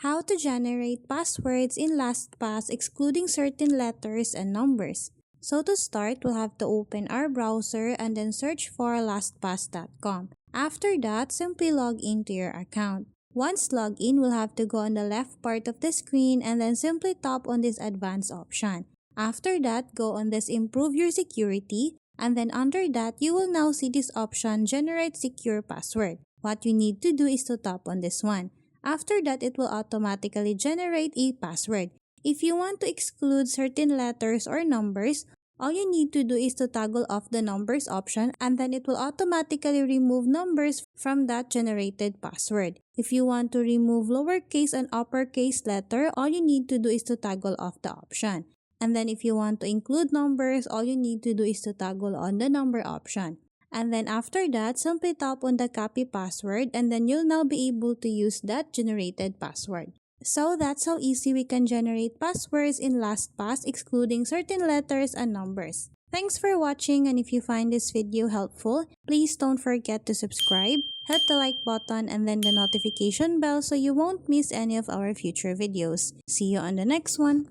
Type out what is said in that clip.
How to generate passwords in LastPass excluding certain letters and numbers. So to start, we'll have to open our browser and then search for lastpass.com. After that, simply log into your account. Once logged in, we'll have to go on the left part of the screen and then simply tap on this advanced option. After that, go on this improve your security, and then under that, you will now see this option generate secure password. What you need to do is to tap on this one. After that, it will automatically generate a password. If you want to exclude certain letters or numbers, all you need to do is to toggle off the numbers option, and then it will automatically remove numbers from that generated password. If you want to remove lowercase and uppercase letter, all you need to do is to toggle off the option. And then if you want to include numbers, all you need to do is to toggle on the number option. And then after that, simply tap on the copy password, and then you'll now be able to use that generated password. So that's how easy we can generate passwords in LastPass excluding certain letters and numbers. Thanks for watching, and if you find this video helpful, please don't forget to subscribe, hit the like button, and then the notification bell so you won't miss any of our future videos. See you on the next one.